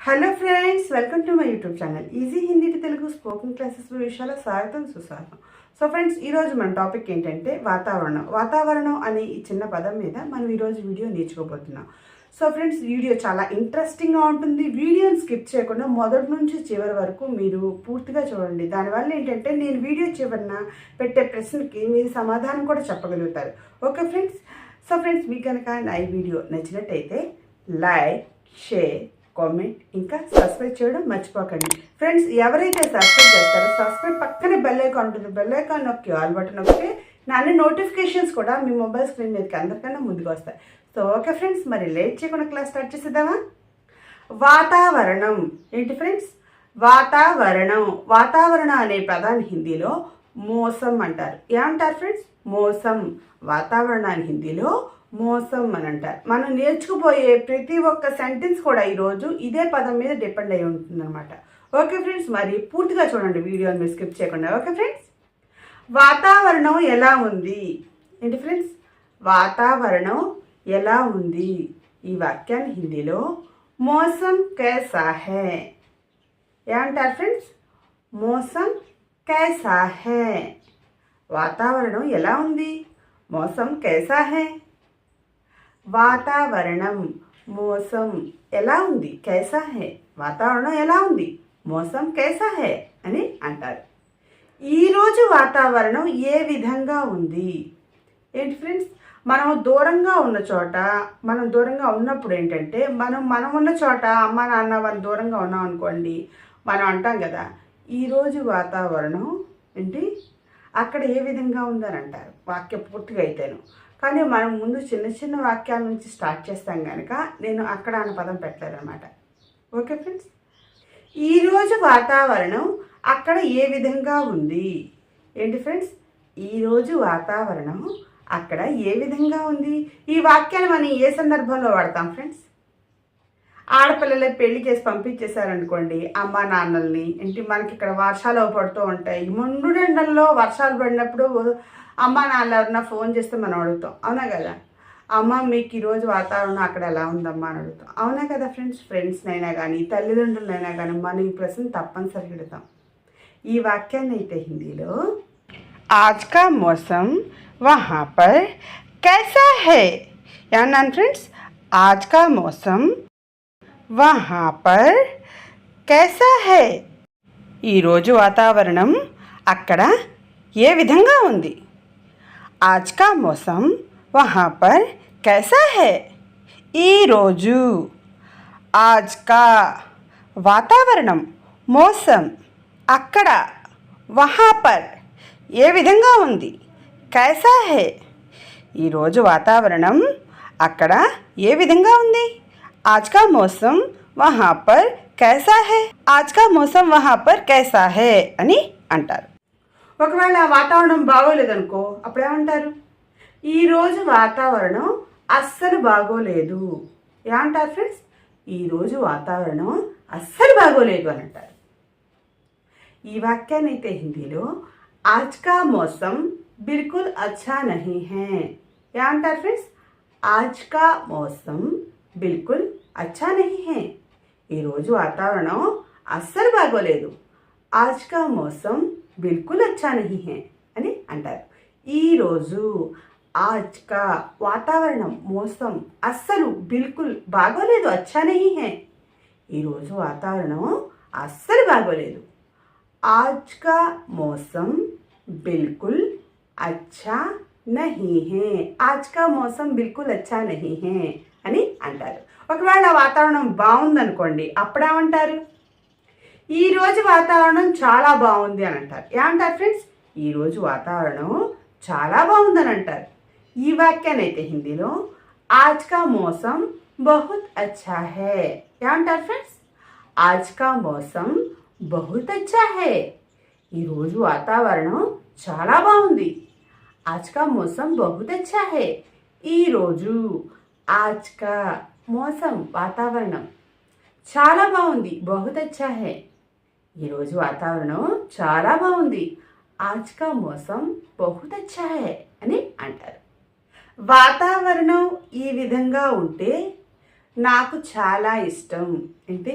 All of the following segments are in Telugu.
Hello friends, welcome to my YouTube channel easy Hindi to Telugu spoken classes విషయాల స్వాగతం సుస్వాగతం. సో ఫ్రెండ్స్, ఈరోజు మన టాపిక్ ఏంటంటే వాతావరణం అనే ఈ చిన్న పదం మీద మనం ఈరోజు వీడియో నేర్చుకోబోతున్నాం. సో ఫ్రెండ్స్, వీడియో చాలా ఇంట్రెస్టింగ్గా ఉంటుంది. వీడియోని స్కిప్ చేయకుండా మొదటి నుంచి చివరి వరకు మీరు పూర్తిగా చూడండి. దానివల్ల ఏంటంటే నేను వీడియో చివరిన పెట్టే ప్రశ్నకి మీరు సమాధానం కూడా చెప్పగలుగుతారు. Okay friends. సో ఫ్రెండ్స్, మీకు కనుక నా ఈ వీడియో నచ్చినట్టయితే లైక్, షేర్, కామెంట్ ఇంకా సబ్స్క్రైబ్ చేయడం మర్చిపోకండి. ఫ్రెండ్స్, ఎవరైతే సబ్స్క్రైబ్ చేస్తారో సబ్స్క్రైబ్ పక్కనే బెల్ ఐకాన్ ఉంటుంది. బెల్ ఐకాన్ నొక్కి ఆల్ బటన్ నొక్కితే నా అన్ని నోటిఫికేషన్స్ కూడా మీ మొబైల్ స్క్రీన్ మీదకి అందరికన్నా ముందుకు వస్తాయి. సో ఓకే ఫ్రెండ్స్, మరి లేట్ చేయకుండా క్లాస్ స్టార్ట్ చేసేద్దామా? వాతావరణం ఏంటి ఫ్రెండ్స్? వాతావరణం అనే పదాన్ని హిందీలో మోసం అంటారు. ఏమంటారు ఫ్రెండ్స్? మోసం. వాతావరణాన్ని హిందీలో మోసం అని అంటారు. మనం నేర్చుకుపోయే ప్రతి ఒక్క సెంటెన్స్ కూడా ఈరోజు ఇదే పదం మీద డిపెండ్ అయి ఉంటుందన్నమాట. ఓకే ఫ్రెండ్స్, మరి పూర్తిగా చూడండి వీడియోని మీరు స్కిప్ చేయకుండా. ఓకే ఫ్రెండ్స్, వాతావరణం ఎలా ఉంది ఏంటి ఫ్రెండ్స్? వాతావరణం ఎలా ఉంది? ఈ వాక్యాన్ని హిందీలో మోసం కైసా హై ఏమంటారు ఫ్రెండ్స్? మోసం కైసా హై. వాతావరణం ఎలా ఉంది? మోసం కైసా హై. వాతావరణం మోసం ఎలా ఉంది? కైసా హై. వాతావరణం ఎలా ఉంది? మోసం కైసా హై అని అంటారు. ఈరోజు వాతావరణం ఏ విధంగా ఉంది ఏంటి ఫ్రెండ్స్? మనం దూరంగా ఉన్న చోట, మనం దూరంగా ఉన్నప్పుడు ఏంటంటే మనం ఉన్న చోట అమ్మ నాన్న వాళ్ళు దూరంగా ఉన్నాం అనుకోండి, మనం అంటాం కదా ఈరోజు వాతావరణం ఏంటి అక్కడ ఏ విధంగా ఉందని అంటారు వాక్యం పూర్తిగా అయితేను. కానీ మనం ముందు చిన్న చిన్న వాక్యాల నుంచి స్టార్ట్ చేస్తాం కనుక నేను అక్కడ అన్న పదం పెట్టలేదన్నమాట. ఓకే ఫ్రెండ్స్, ఈరోజు వాతావరణం అక్కడ ఏ విధంగా ఉంది ఏంటి ఫ్రెండ్స్? ఈరోజు వాతావరణం అక్కడ ఏ విధంగా ఉంది. ఈ వాక్యాన్ని మనం ఏ సందర్భంలో వాడతాం ఫ్రెండ్స్? ఆడపిల్లలే పెళ్లి చేసి పంపించేశారనుకోండి అమ్మ నాన్నల్ని, ఏంటి మనకి ఇక్కడ వర్షాలు పడుతూ ఉంటాయి. మండుడెండల్లో వర్షాలు పడినప్పుడు అమ్మ నాన్న ఎవరన్నా ఫోన్ చేస్తే మనం అడుగుతాం, అవునా కదా? అమ్మ మీకు ఈరోజు వాతావరణం అక్కడ ఎలా ఉందమ్మా అని అడుగుతాం, అవునా కదా ఫ్రెండ్స్? ఫ్రెండ్స్నైనా కానీ తల్లిదండ్రులైనా కానీ మనం ఈ ప్రశ్న తప్పనిసరిగా అడుగుతాం. ఈ వాక్యాన్ని అయితే హిందీలో ఆజ్ కా మౌసమ్ వహా పర్ కైసా హై ఏమన్నాను ఫ్రెండ్స్? ఆజ్ కా మౌసమ్ వహా పర్ కైసా హై. ఈరోజు వాతావరణం అక్కడ ఏ విధంగా ఉంది? आज का मौसम वहाँ पर कैसा है. ఈరోజు आज का వాతావరణం, మౌసమ్ అక్కడ, వహా పర్ ఏ విధంగా ఉంది, కైసా హై ఈరోజు వాతావరణం అక్కడ ఏ విధంగా ఉంది. आज का मौसम वहाँ पर कैसा है. आज का मौसम वहाँ पर कैसा है అని అంటారు. ఒకవేళ వాతావరణం బాగోలేదనుకో అప్పుడు ఏమంటారు? ఈరోజు వాతావరణం అస్సలు బాగోలేదు ఏమంటారు ఫ్రెండ్స్? ఈరోజు వాతావరణం అస్సలు బాగోలేదు అని అంటారు. ఈ వాక్యాన్ని అయితే హిందీలో ఆజ్ కా మౌసమ్ బిల్కుల్ అచ్చా నహీ హై ఏమంటారు ఫ్రెండ్స్? ఆజ్ కా మౌసమ్ బిల్కుల్ అచ్చా నహీ హై. ఈరోజు వాతావరణం అస్సలు బాగోలేదు. ఆజ్ కా మౌసమ్ బిల్కుల్ అచ్చా నహీ హై అని అంటారు. ఈరోజు ఆజ్ కా వాతావరణం, మౌసమ్ అస్సలు, బిల్కుల్ బాగోలేదు, అచ్చా నహీ హై ఈరోజు వాతావరణం అస్సలు బాగోలేదు. ఆజ్ కా మౌసమ్ బిల్కుల్ అచ్చా నహీ హై. ఆజ్ కా మౌసమ్ బిల్కుల్ అచ్చా నహీ హై అని అంటారు. ఒకవేళ వాతావరణం బాగుందనుకోండి అప్పుడేమంటారు? ఈరోజు వాతావరణం చాలా బాగుంది అని అంటారు. ఏమంటారు ఫ్రెండ్స్? ఈరోజు వాతావరణం చాలా బాగుందని అంటారు. ఈ వాక్యాన్ని అయితే హిందీలో ఆజ్ కా మౌసమ్ బహుత్ అచ్చా హై ఏమంటారు ఫ్రెండ్స్? ఆజ్ కా మౌసమ్ బహుత్ అచ్చా హై ఈరోజు వాతావరణం చాలా బాగుంది. ఆజ్ కా మౌసమ్ బహుత్ అచ్చా హై ఈరోజు ఆజ్ కా మౌసమ్ వాతావరణం చాలా బాగుంది, బహుత్ అచ్చా హై ఈరోజు వాతావరణం చాలా బాగుంది. ఆజ్ కా మౌసమ్ బహుత్ అచ్చా హై అని అంటారు. వాతావరణం ఈ విధంగా ఉంటే నాకు చాలా ఇష్టం ఏంటి?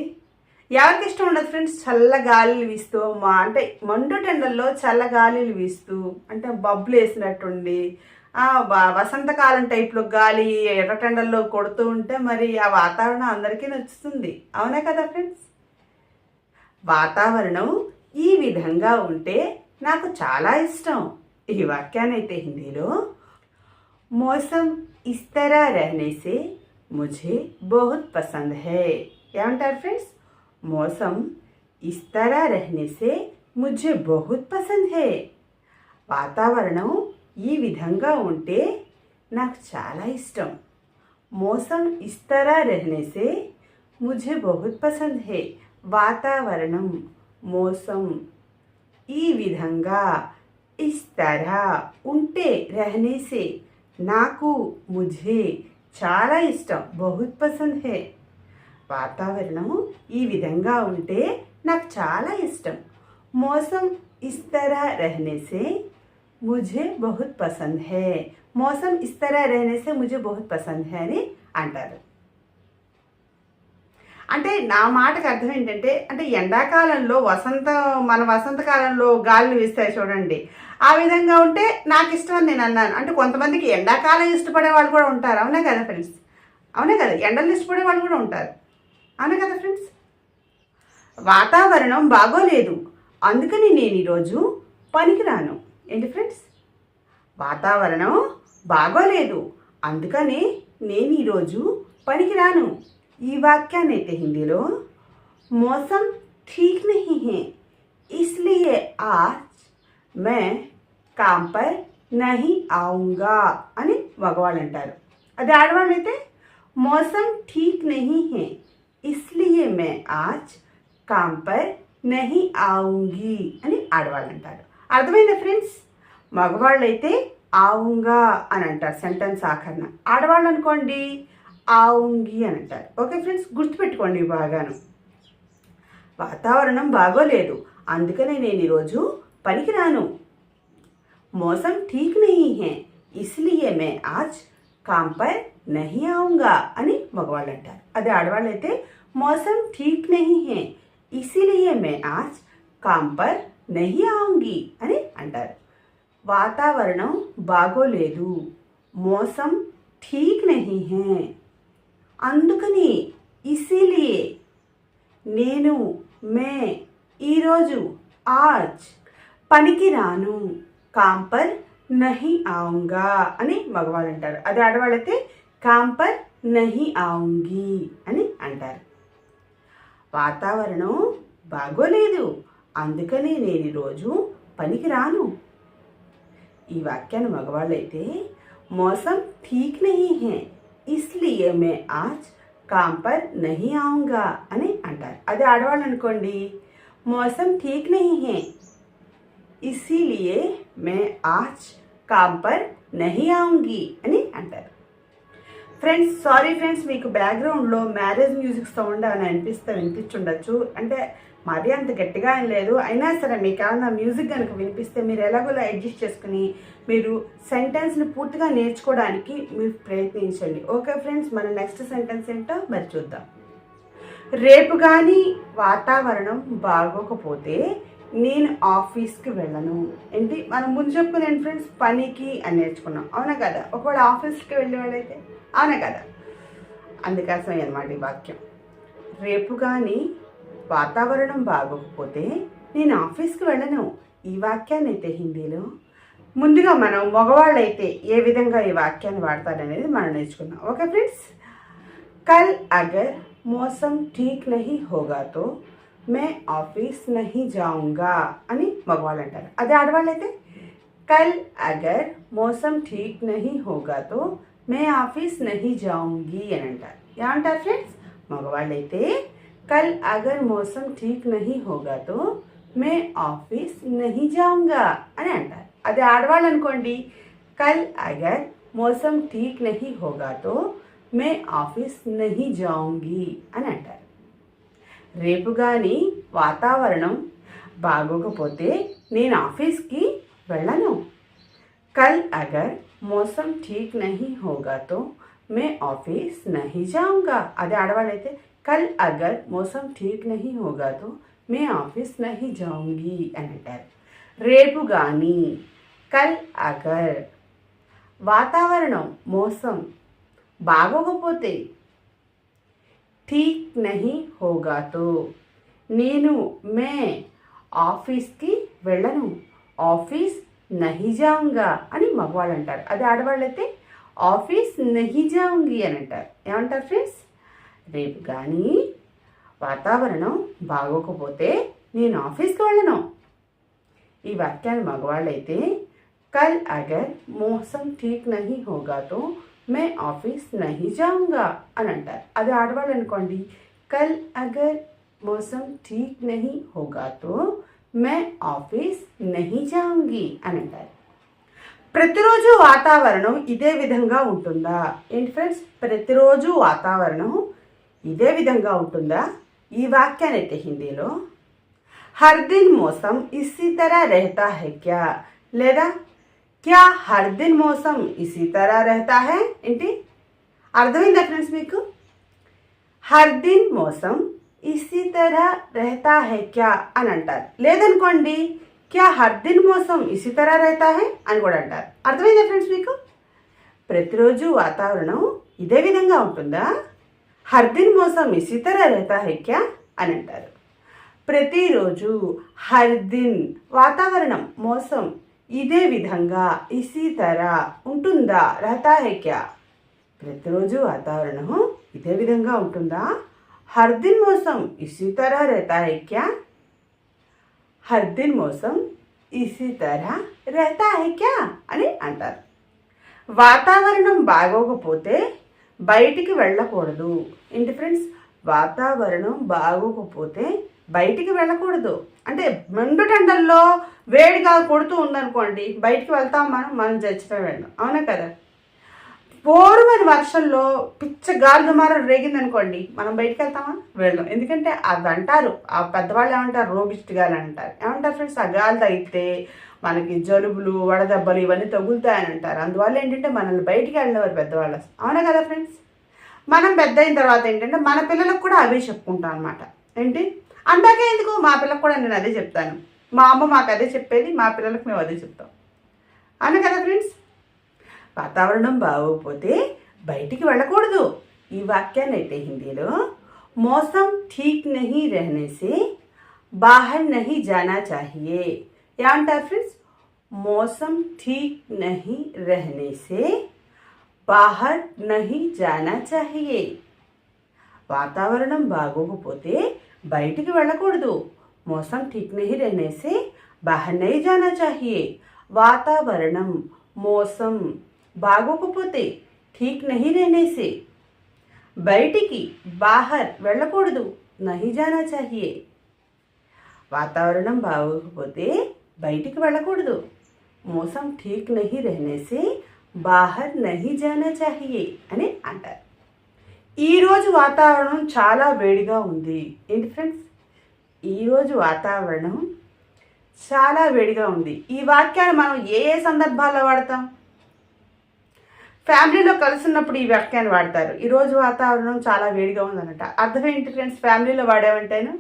ఎవరికి ఇష్టం ఉండదు ఫ్రెండ్స్? చల్ల గాలిలు వీస్తూ అంటే మండుటెండల్లో చల్ల గాలిలు వీస్తూ అంటే బబ్బులు వేసినట్టుండి వసంతకాలం టైప్లో గాలి ఎర్రటెండల్లో కొడుతూ ఉంటే మరి ఆ వాతావరణం అందరికీ నచ్చుతుంది. అవునా కదా ఫ్రెండ్స్? వాతావరణం ఈ విధంగా ఉంటే నాకు చాలా ఇష్టం. ఈ వాక్యాన్ని అయితే హిందీలో మౌసం ఇస్ तरह रहने से मुझे बहुत पसंद है ఏమంటారు ఫ్రెండ్స్? मौसम इस तरह रहने से मुझे बहुत पसंद है. వాతావరణం ఈ విధంగా ఉంటే నాకు చాలా ఇష్టం. मौसम इस तरह रहने से मुझे बहुत पसंद है. వాతావరణం मौसम ఈ విధంగా इस तरह ఉంటే रहने से నాకు मुझे చాలా ఇష్టం. बहुत पसंद है. వాతావరణం ఈ విధంగా ఉంటే నాకు చాలా ఇష్టం. मौसम इस तरह रहने से मुझे बहुत पसंद है. मौसम इस तरह रहने से मुझे बहुत पसंद है అని అంటారు. అంటే నా మాటకు అర్థం ఏంటంటే అంటే ఎండాకాలంలో మన వసంతకాలంలో గాలులు వీస్తాయి చూడండి, ఆ విధంగా ఉంటే నాకు ఇష్టం అని నేను అన్నాను. అంటే కొంతమందికి ఎండాకాలం ఇష్టపడే వాళ్ళు కూడా ఉంటారు. అవునా కదా ఫ్రెండ్స్? అవునా కదా? ఎండలు ఇష్టపడే వాళ్ళు కూడా ఉంటారు. అవునా కదా ఫ్రెండ్స్? వాతావరణం బాగోలేదు, అందుకని నేను ఈరోజు పనికిరాను. ఏంటి ఫ్రెండ్స్? వాతావరణం బాగోలేదు, అందుకని నేను ఈరోజు పనికిరాను. ఈ వాక్యాన్ని అయితే హిందీలో मौसम ठीक नहीं है इसलिए आज मैं काम पर नहीं आऊँगा అని మగవాళ్ళు అంటారు. అదే ఆడవాళ్ళు అయితే मौसम ठीक नहीं है इसलिए मैं आज काम पर नहीं आऊँगी అని ఆడవాళ్ళు అంటారు. అర్థమైందా ఫ్రెండ్స్? మగవాళ్ళు అయితే ఆవుంగా అని అంటారు సెంటెన్స్ ఆఖరణ. ఆడవాళ్ళు అనుకోండి ఆవుంగి అని అంటారు. ఓకే ఫ్రెండ్స్, గుర్తుపెట్టుకోండి బాగాను. వాతావరణం బాగోలేదు, అందుకనే నేను ఈరోజు పనికిరాను. मौसम ठीक नहीं है इसलिए मैं आज काम पर नहीं आऊँगा అని మగవాళ్ళు అంటారు. అదే ఆడవాళ్ళు అయితే मौसम ठीक नहीं है इसीलिए मैं आज काम पर नहीं आऊँगी అని అంటారు. వాతావరణం బాగోలేదు, मौसम ठीक नहीं है, అందుకని ఇసిలియే నేను మే ఈరోజు ఆజ్ పనికి రాను కామ్ పర్ నహీ ఆऊँगा అని మగవాళ్ళు అంటారు. అదే ఆడవాళ్ళైతే కామ్ పర్ నహీ ఆऊँगी అని అంటారు. వాతావరణం బాగోలేదు, అందుకని నేను ఈరోజు పనికి రాను. ఈ వాక్యాన్ని మగవాళ్ళైతే मौसम ठीक नहीं है इसलिए मैं आज काम पर नहीं आऊँगा అని అంటారు. అదే ఆడవాళ్ళు అనుకోండి मौसम ठीक नहीं है इसीलिए मैं आज काम पर नहीं आऊँगी అని అంటారు. ఫ్రెండ్స్ సారీ ఫ్రెండ్స్, మీకు బ్యాక్గ్రౌండ్లో మ్యారేజ్ మ్యూజిక్ సౌండ్ అని వినిపించుండొచ్చు. అంటే మరీ అంత గట్టిగా ఏం లేదు, అయినా సరే మీకు ఏమన్నా మ్యూజిక్ కనుక వినిపిస్తే మీరు ఎలాగోలా అడ్జస్ట్ చేసుకుని మీరు సెంటెన్స్ని పూర్తిగా నేర్చుకోవడానికి మీరు ప్రయత్నించండి. ఓకే ఫ్రెండ్స్, మన నెక్స్ట్ సెంటెన్స్ ఏంటో మరి చూద్దాం. రేపు కానీ వాతావరణం బాగోకపోతే నేను ఆఫీస్కి వెళ్ళను. ఏంటి మనం ముందు చెప్పుకున్నాను ఫ్రెండ్స్, పనికి అని నేర్చుకున్నాం. అవునా కదా? ఒకవేళ ఆఫీస్కి వెళ్ళేవాళ్ళైతే అవునా కదా? అందుకోసమే అన్నమాట ఈ వాక్యం. రేపు కానీ వాతావరణం బాగోకపోతే నేను ఆఫీస్కి వెళ్ళను. ఈ వాక్యాన్ని అయితే హిందీలో ముందుగా మనం మగవాళ్ళు అయితే ఏ విధంగా ఈ వాక్యాన్ని వాడతారనేది మనం నేర్చుకున్నాం. ఓకే ఫ్రెండ్స్, కల్ అగర్ మౌసం ఠీక్ నహీ హోగా తో మే ఆఫీస్ నహీ జాऊंगा అని మగవాళ్ళు అంటారు. అదే ఆడవాళ్ళు అయితే కల్ అగర్ మౌసం ఠీక్ నహీ హోగా తో మే ఆఫీస్ నహీ జాऊंगी అని అంటారు. ఏమంటారు ఫ్రెండ్స్? మగవాళ్ళు అయితే कल अगर मौसम ठीक नहीं होगा तो मैं ऑफिस नहीं जाऊंगा అని అంటారు. అదే ఆడవాళ్ళు అనుకోండి कल अगर मौसम ठीक नहीं होगा तो मैं ऑफिस नहीं जाऊंगी అని అంటారు. రేపు కానీ వాతావరణం బాగోకపోతే నేను ఆఫీస్కి వెళ్ళను. कल अगर मौसम ठीक नहीं होगा तो मैं ऑफिस नहीं जाऊंगा. అదే ఆడవాళ్ళు అయితే కల్ అగర్ మోసం ఠీక్ నహీ హోగా తో మే ఆఫీస్ నహీ జాऊंगी అని అంటారు. రేపు కానీ, కల్ అగర్ వాతావరణం మోసం బాగోకపోతే, ఠీక్ నహీ హోగా తో నేను మే ఆఫీస్కి వెళ్ళను, ఆఫీస్ నహీ జాऊंगा అని మగవాళ్ళు అంటారు. అది ఆడవాళ్ళైతే ఆఫీస్ నహీ జాऊंगी అని అంటారు. ఏమంటారు ఫ్రెండ్స్? రేపు కానీ వాతావరణం బాగోకపోతే నేను ఆఫీస్కి వెళ్ళను. ఈ వాక్యాలు మగవాళ్ళైతే కల్ అగర్ మోసం ఠీక్ నహీ హోగా తో మే ఆఫీస్ నహీ జాऊंगा అని అంటారు. అది ఆడవాళ్ళు అనుకోండి, కల్ అగర్ మోసం ఠీక్ నహీ హోగా తో మే ఆఫీస్ నహీ జాऊंगी అని అంటారు. ప్రతిరోజు వాతావరణం ఇదే విధంగా ఉంటుందా? ఏంటి ఫ్రెండ్స్, ప్రతిరోజు వాతావరణం ఇదే విధంగా ఉంటుందా? ఈ వాక్యాన్ని అయితే హిందీలో హర్ దిన్ మోసం ఇसी तरह रहता है क्या, లేదా క్యా హర్ దిన్ మోసం ఇसी तरह रहता है ఏంటి అర్థమైందా ఫ్రెండ్స్ మీకు? హర్ దిన్ మోసం ఇसी तरह रहता है क्या అని అంటారు. లేదనుకోండి క్యా హర్ దిన్ మోసం ఇसी तरह रहता है అని కూడా అంటారు. అర్థమైందా ఫ్రెండ్స్ మీకు? ప్రతిరోజు వాతావరణం ఇదే విధంగా ఉంటుందా? హర్ దిన్ మోసం ఇसी तरह रहता है क्या అని అంటారు. ప్రతిరోజు హర్ దిన్ వాతావరణం మోసం ఇదే విధంగా ఇसी तरह ఉంటుందా? रहता है क्या ప్రతిరోజు వాతావరణం ఇదే విధంగా ఉంటుందా? हर दिन मौसम इसी तरह रहता है क्या? हर दिन मौसम इसी तरह रहता है क्या అని అంటారు. వాతావరణం బాగోకపోతే బయటికి వెళ్ళకూడదు. ఏంటి ఫ్రెండ్స్, వాతావరణం బాగోకపోతే బయటికి వెళ్ళకూడదు. అంటే మండుటెండల్లో వేడిగా కొడుతూ ఉందనుకోండి, బయటికి వెళ్తాం మనం చచ్చిపోయి వెళ్ళాం, అవునా కదా? పోరుమైన వర్షంలో పిచ్చ గాలి దుమారం రేగిందనుకోండి, మనం బయటికి వెళ్తామా? వెళ్ళాం. ఎందుకంటే అది అంటారు, ఆ పెద్దవాళ్ళు ఏమంటారు, రోగిష్టి గాలి అంటారు. ఏమంటారు ఫ్రెండ్స్, ఆ గాలి తగిలితే మనకి జలుబులు వడదెబ్బలు ఇవన్నీ తగులుతాయని అంటారు. అందువల్ల ఏంటంటే మనల్ని బయటికి వెళ్ళేవారు పెద్దవాళ్ళు, అవునా కదా ఫ్రెండ్స్? మనం పెద్ద అయిన తర్వాత ఏంటంటే మన పిల్లలకు కూడా అవే చెప్పుకుంటాం అనమాట. ఏంటి అందాకే ఎందుకు, మా పిల్లలకు కూడా నేను అదే చెప్తాను. మా అమ్మ మాకు అదే చెప్పేది, మా పిల్లలకు మేము అదే చెప్తాం, అవునా కదా ఫ్రెండ్స్? వాతావరణం బాగోకపోతే బయటికి వెళ్ళకూడదు. ఈ వాక్యాన్ని అయితే హిందీలో మౌసమ్ ఠీక్ నహీ रहने से बाहर नहीं जाना चाहिए ఏమంటారు ఫ్రెండ్స్? మౌసమ్ ఠీక్ నహీ रहने से बाहर नहीं जाना चाहिए వాతావరణం బాగోకపోతే బయటికి వెళ్ళకూడదు. మౌసమ్ ఠీక్ నహీ रहने से बाहर नहीं जाना चाहिए వాతావరణం మౌసం బాగోకపోతే ఠీక్ నహీ रहने से బయటికి బాహర్ వెళ్ళకూడదు, నహీ జానా చాహియే వాతావరణం బాగోకపోతే బయటికి వెళ్ళకూడదు. మౌసం ఠీక్ నహీ रहने से బాహర్ నహీ జానా చాహియే అని అంటారు. ఈరోజు వాతావరణం చాలా వేడిగా ఉంది. ఏంటి ఫ్రెండ్స్, ఈరోజు వాతావరణం చాలా వేడిగా ఉంది. ఈ వాక్యాన్ని మనం ఏ ఏ సందర్భాల్లో వాడతాం? ఫ్యామిలీలో కలుసున్నప్పుడు ఈ వాక్యాన్ని వాడతారు. ఈరోజు వాతావరణం చాలా వేడిగా ఉందన్నట. అర్థం ఏంటి ఫ్రెండ్స్, ఫ్యామిలీలో వాడామంటేను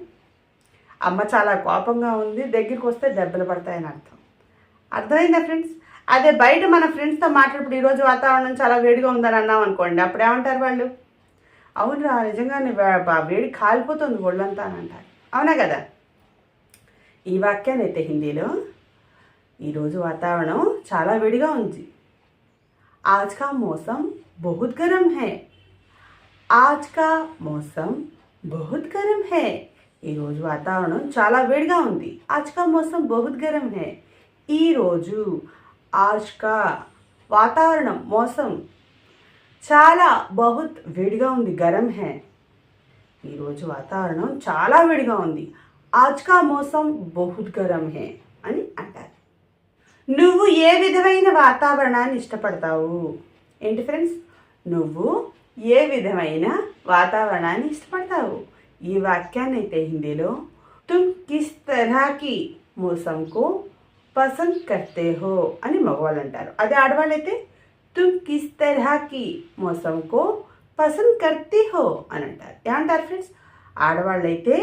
అమ్మ చాలా కోపంగా ఉంది, దగ్గరికి వస్తే దెబ్బలు పడతాయని అర్థం. అర్థమైందా ఫ్రెండ్స్? అదే బయట మన ఫ్రెండ్స్తో మాట్లాడేప్పుడు ఈరోజు వాతావరణం చాలా వేడిగా ఉందని అన్నాం అనుకోండి, అప్పుడు ఏమంటారు వాళ్ళు? అవునురా నిజంగానే వేడి కాలిపోతుంది ఒళ్ళంతా అని అంటారు, అవునా కదా? ఈ వాక్యాన్ని అయితే హిందీలో ఈరోజు వాతావరణం చాలా వేడిగా ఉంది. आज का मौसम बहुत गर्म है. आज का मौसम बहुत गर्म है. ఈరోజు వాతావరణం చాలా వేడిగా ఉంది. आज का मौसम बहुत गर्म है. ఈరోజు आज का వాతావరణం మౌసం చాలా బహుత్ వేడిగా ఉంది, గరం హై. ఈరోజు వాతావరణం చాలా వేడిగా ఉంది. आज का मौसम बहुत गर्म है అని అంటారు. నువ్వు ఏ విధమైన వాతావరణాన్ని ఇష్టపడతావు? ఏంటి ఫ్రెండ్స్, నువ్వు ఏ విధమైన వాతావరణాన్ని ఇష్టపడతావు? ఈ వాక్యాన్ని అయితే హిందీలో తుమ్ కిస్ తరహకి మౌసంకు పసంద్ కర్తే హో అని మగవాళ్ళు అంటారు. అదే ఆడవాళ్ళు అయితే తుమ్ కిస్ తరహకి మౌసంకు పసంద్ కర్తీ హో అని అంటారు. ఏమంటారు ఫ్రెండ్స్? ఆడవాళ్ళైతే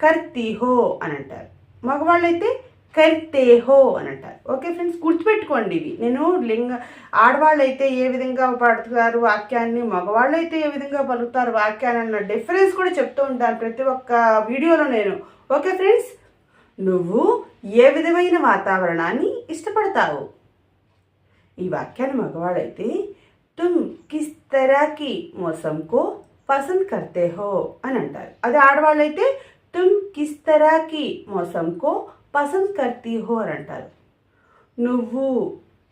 కర్తీ హో అని అంటారు, మగవాళ్ళైతే కర్తే హో అని అంటారు. ఓకే ఫ్రెండ్స్, గుర్తుపెట్టుకోండి ఇవి. నేను ఆడవాళ్ళైతే ఏ విధంగా పలుకుతారు వాక్యాన్ని, మగవాళ్ళైతే ఏ విధంగా పలుకుతారు వాక్యాన్ని అన్న డిఫరెన్స్ కూడా చెప్తూ ఉంటాను ప్రతి ఒక్క వీడియోలో నేను. ఓకే ఫ్రెండ్స్, నువ్వు ఏ విధమైన వాతావరణాన్ని ఇష్టపడతావు? ఈ వాక్యాన్ని మగవాళ్ళైతే తుమ్ కిస్ తరాకి మోసంకో పసంద్ కర్తే హో అని అంటారు. అది ఆడవాళ్ళైతే తుమ్ కిస్ తరాకి మోసంకో పసంద్ కర్తీ హో అని అంటారు. నువ్వు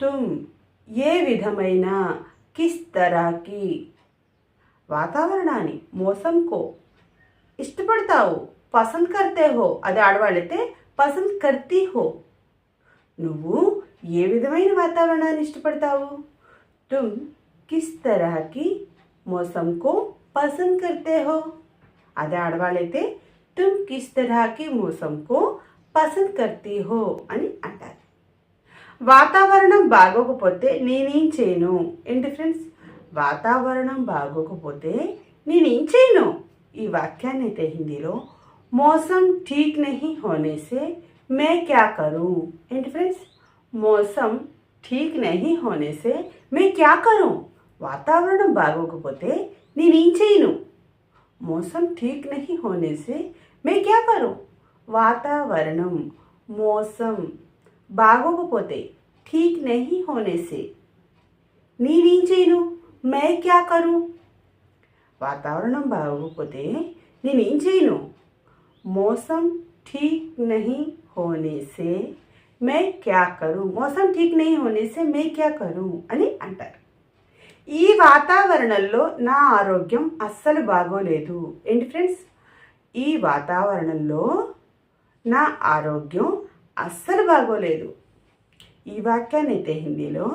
తుమ్ ఏ విధమైన కిస్ తరాకి వాతావరణాన్ని మోసంకో ఇష్టపడతావు, పసంద్ కర్తే హో అది ఆడవాళ్ళైతే పసంద్ కర్తీ హో. నువ్వు ఏ విధమైన వాతావరణాన్ని ఇష్టపడతావు? తుమ్ కిస్ తరహకి మోసంకో పసంద్ కర్తే హో అదే ఆడవాళ్ళైతే తుమ్ కిస్ తరహకి మోసంకో పసంద్ కర్తీ హో అని అంటారు. వాతావరణం బాగోకపోతే నేనేం చేయను. ఏంటి ఫ్రెండ్స్? వాతావరణం బాగోకపోతే నేనేం చేయను. ఈ వాక్యాన్ని అయితే హిందీలో మౌసమ్ ఠీక్ నహీ హోనే సే మే క్యా కరూ. ఏంటి ఫ్రెండ్స్? మౌసమ్ ఠీక్ నహీ హోనే సే మే క్యా కరూ. వాతావరణం బాగోకపోతే నేనేం చేయను. మౌసమ్ ఠీక్ నహీ హోనే సే మే క్యా కరూ. వాతావరణం మౌసం బాగోకపోతే ఠీక్ నహీ హోనే సే నేనేం చేయను. మే క్యా కరూ. వాతావరణం బాగోకపోతే నేనేం చేయను. మౌసం ఠీక్ నహీ హోనే సే మే క్యా కరూ. మౌసం ఠీక్ నహీ హోనే సే మే క్యా కరూ అని అంటారు. ఈ వాతావరణంలో నా ఆరోగ్యం అస్సలు బాగోలేదు. ఏంటి ఫ్రెండ్స్? ఈ వాతావరణంలో నా ఆరోగ్యం అస్సలు బాగోలేదు. ఈ వాక్యాన్ని అయితే హిందీలో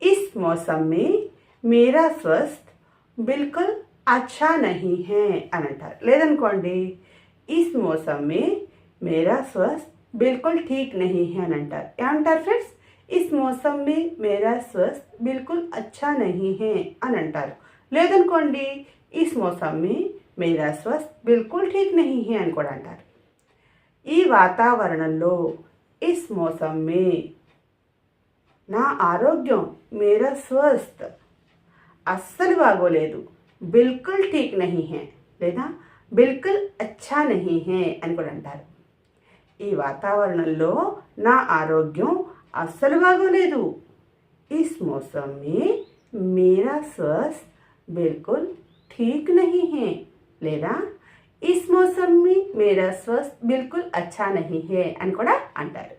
ఇస్ మౌసం మే మేరా స్వస్థ్ బిల్కుల్ అచ్చా నహీ హై అని అంటారు. లేదనుకోండి is మౌసం May Mera Swasth బిల్కుల్ ఠీక్ Nahi high అని అంటారు. ఏమంటారు ఫ్రెండ్స్? ఇస్ మౌసం మే మేరా స్వస్థ్ బిల్కుల్ అచ్చా నహీ హై అని అంటారు. లేదనుకోండి is మౌసం May Mera Swasth బిల్కుల్ ఠీక్ Nahi high అని కూడా అంటారు. ఈ వాతావరణంలో ఇస్ మౌసం మే నా ఆరోగ్యం మేరా స్వస్థ్ అస్సలు బాగోలేదు. బిల్కుల్ ఠీక్ నహీ హై లేదా బిల్కుల్ అచ్చా నహీ హై అని కూడా అంటారు. ఈ వాతావరణంలో నా ఆరోగ్యం అస్సలు బాగోలేదు. Is మౌసం May Mera Swasth బిల్కుల్ ఠీక్ Nahi high లేదా ఇస్ మౌసం మే మేరా స్వస్థ్ బిల్కుల్ అచ్చా నహీ హై అని కూడా అంటారు.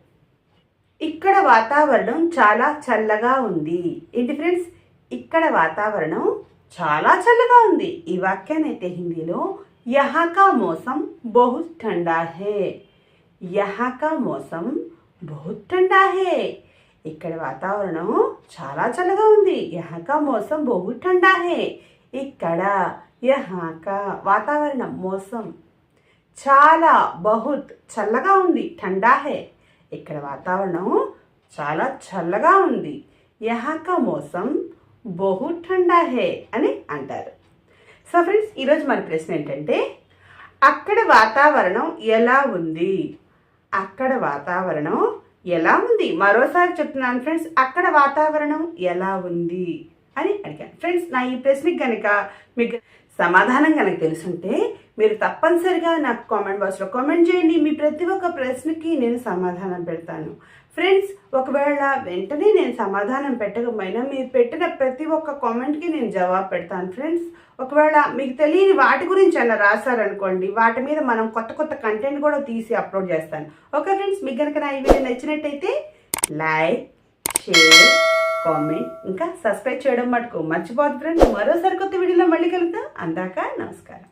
ఇక్కడ వాతావరణం చాలా చల్లగా ఉంది. ఏంటి ఫ్రెండ్స్? ఇక్కడ వాతావరణం చాలా చల్లగా ఉంది. ఈ వాక్యాన్ని అయితే హిందీలో యహా కా మౌసం బహుత్ ఠండా హై. యహా కా మౌసం బహుత్ ఠండా హై. ఇక్కడ వాతావరణం చాలా చల్లగా ఉంది. యహా కా మౌసం బహుత్ ఠండా హై. ఇక్కడ యహా కా వాతావరణం మౌసం చాలా బహుత్ చల్లగా ఉంది. ఠండా హై ఇక్కడ వాతావరణం చాలా చల్లగా ఉంది. యహా కా మౌసం బహుత్ ఠండా హై అని అంటారు. సో ఫ్రెండ్స్, ఈరోజు మన ప్రశ్న ఏంటంటే అక్కడ వాతావరణం ఎలా ఉంది? అక్కడ వాతావరణం ఎలా ఉంది? మరోసారి చెప్తున్నాను ఫ్రెండ్స్, అక్కడ వాతావరణం ఎలా ఉంది అని అడిగాను. ఫ్రెండ్స్, నా ఈ ప్రశ్నకి కనుక మీకు సమాధానం కనుక తెలుసుంటే మీరు తప్పనిసరిగా నాకు కామెంట్ బాక్స్లో కామెంట్ చేయండి. మీ ప్రతి ఒక్క ప్రశ్నకి నేను సమాధానం పెడతాను. ఫ్రెండ్స్, ఒకవేళ వెంటనే నేను సమాధానం పెట్టకపోయినా మీరు పెట్టిన ప్రతి ఒక్క కామెంట్కి నేను జవాబు పెడతాను. ఫ్రెండ్స్, ఒకవేళ మీకు తెలియని వాటి గురించి అలా రాశారనుకోండి, వాటి మీద మనం కొత్త కొత్త కంటెంట్ కూడా తీసి అప్లోడ్ చేస్తాను. ఓకే ఫ్రెండ్స్, మీకు కనుక నా ఈ వీడియో నచ్చినట్టయితే లైక్, షేర్, కామెంట్ ఇంకా సబ్స్క్రైబ్ చేయడం మటుకు మర్చిపోద్దు ఫ్రెండ్స్. మరోసారి కొత్త వీడియోలో మళ్ళీ కలుద్దాం. అందాక నమస్కారం.